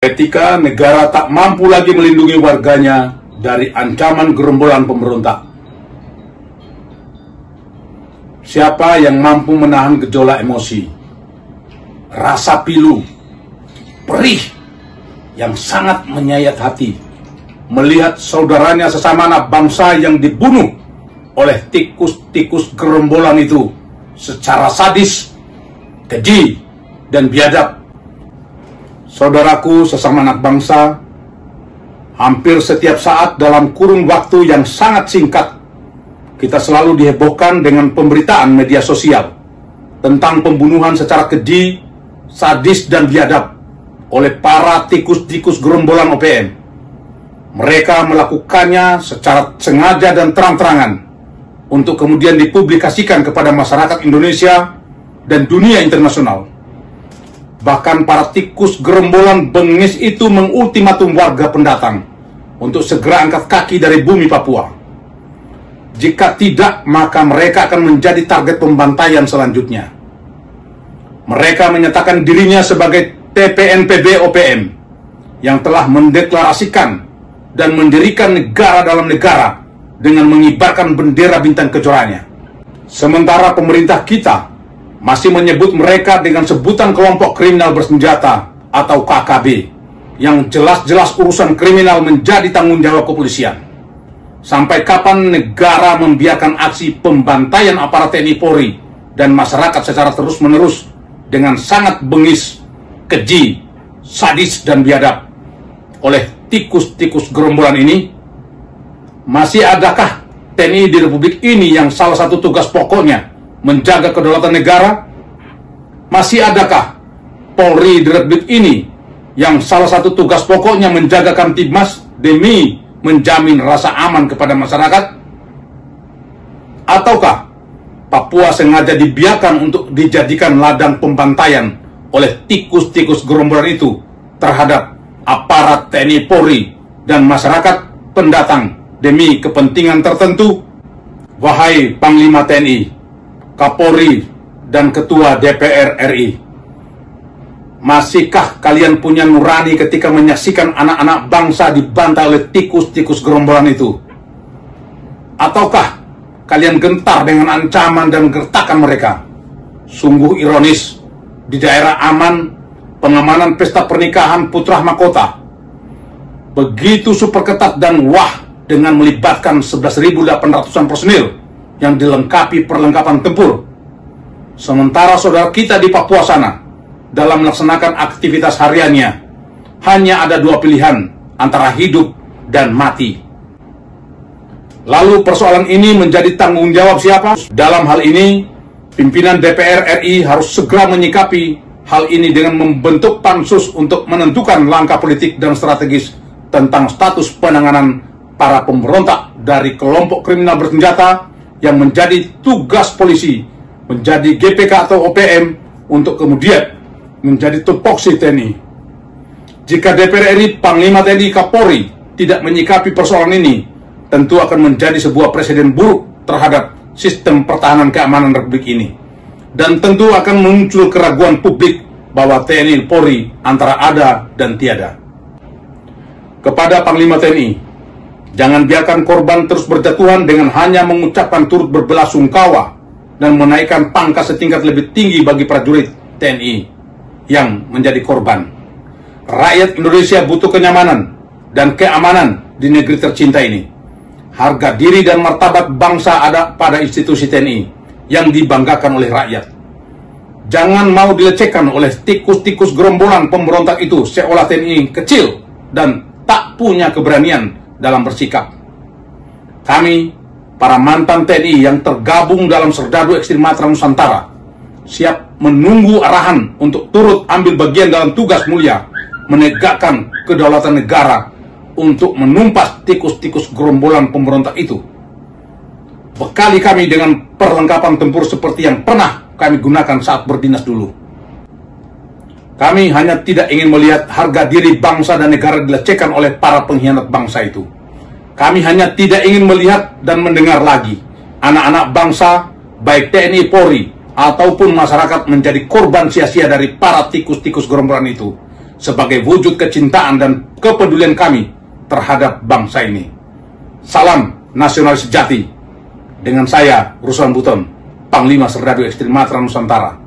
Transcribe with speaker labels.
Speaker 1: Ketika negara tak mampu lagi melindungi warganya dari ancaman gerombolan pemberontak. Siapa yang mampu menahan gejolak emosi, rasa pilu, perih yang sangat menyayat hati melihat saudaranya sesama anak bangsa yang dibunuh oleh tikus-tikus gerombolan itu secara sadis, keji, dan biadab. Saudaraku sesama anak bangsa, hampir setiap saat dalam kurun waktu yang sangat singkat, kita selalu dihebohkan dengan pemberitaan media sosial tentang pembunuhan secara keji, sadis, dan biadab oleh para tikus-tikus gerombolan OPM. Mereka melakukannya secara sengaja dan terang-terangan untuk kemudian dipublikasikan kepada masyarakat Indonesia dan dunia internasional. Bahkan para tikus gerombolan bengis itu mengultimatum warga pendatang untuk segera angkat kaki dari bumi Papua. Jika tidak, maka mereka akan menjadi target pembantaian selanjutnya. Mereka menyatakan dirinya sebagai TPNPB OPM yang telah mendeklarasikan dan mendirikan negara dalam negara dengan mengibarkan bendera bintang kejoranya. Sementara pemerintah kita masih menyebut mereka dengan sebutan kelompok kriminal bersenjata atau KKB, yang jelas-jelas urusan kriminal menjadi tanggung jawab kepolisian. Sampai kapan negara membiarkan aksi pembantaian aparat TNI Polri dan masyarakat secara terus-menerus dengan sangat bengis, keji, sadis, dan biadab oleh tikus-tikus gerombolan ini? Masih adakah TNI di Republik ini yang salah satu tugas pokoknya menjaga kedaulatan negara? Masih adakah Polri di Republik ini yang salah satu tugas pokoknya menjaga Kamtibmas demi menjamin rasa aman kepada masyarakat? Ataukah Papua sengaja dibiarkan untuk dijadikan ladang pembantaian oleh tikus-tikus gerombolan itu terhadap aparat TNI Polri dan masyarakat pendatang demi kepentingan tertentu? Wahai Panglima TNI, Kapolri, dan Ketua DPR RI, masihkah kalian punya nurani ketika menyaksikan anak-anak bangsa dibantai oleh tikus-tikus gerombolan itu? Ataukah kalian gentar dengan ancaman dan gertakan mereka? Sungguh ironis, di daerah aman, pengamanan pesta pernikahan putra mahkota begitu super ketat dan wah dengan melibatkan 11.800-an personil yang dilengkapi perlengkapan tempur. Sementara saudara kita di Papua sana dalam melaksanakan aktivitas hariannya hanya ada dua pilihan, antara hidup dan mati. Lalu persoalan ini menjadi tanggung jawab siapa? Dalam hal ini, pimpinan DPR RI harus segera menyikapi hal ini dengan membentuk pansus untuk menentukan langkah politik dan strategis tentang status penanganan para pemberontak dari kelompok kriminal bersenjata yang menjadi tugas polisi, menjadi GPK atau OPM, untuk kemudian menjadi tupoksi TNI. Jika DPR RI, Panglima TNI, Kapolri tidak menyikapi persoalan ini, tentu akan menjadi sebuah presiden buruk terhadap sistem pertahanan keamanan Republik ini. Dan tentu akan muncul keraguan publik bahwa TNI Polri antara ada dan tiada. Kepada Panglima TNI, jangan biarkan korban terus berjatuhan dengan hanya mengucapkan turut berbelasungkawa dan menaikkan pangkat setingkat lebih tinggi bagi prajurit TNI yang menjadi korban. Rakyat Indonesia butuh kenyamanan dan keamanan di negeri tercinta ini. Harga diri dan martabat bangsa ada pada institusi TNI yang dibanggakan oleh rakyat. Jangan mau dilecehkan oleh tikus-tikus gerombolan pemberontak itu seolah TNI kecil dan tak punya keberanian dalam bersikap. Kami, para mantan TNI yang tergabung dalam Serdadu Ekstrim Matra Nusantara, siap menunggu arahan untuk turut ambil bagian dalam tugas mulia menegakkan kedaulatan negara untuk menumpas tikus-tikus gerombolan pemberontak itu. Bekali kami dengan perlengkapan tempur seperti yang pernah kami gunakan saat berdinas dulu. Kami hanya tidak ingin melihat harga diri bangsa dan negara dilecehkan oleh para pengkhianat bangsa itu. Kami hanya tidak ingin melihat dan mendengar lagi anak-anak bangsa, baik TNI Polri ataupun masyarakat, menjadi korban sia-sia dari para tikus-tikus gerombolan itu. sebagai wujud kecintaan dan kepedulian kami terhadap bangsa ini. Salam nasionalis sejati. Dengan saya, Ruslan Buton, Panglima Serdadu Ekstrim Matra Nusantara.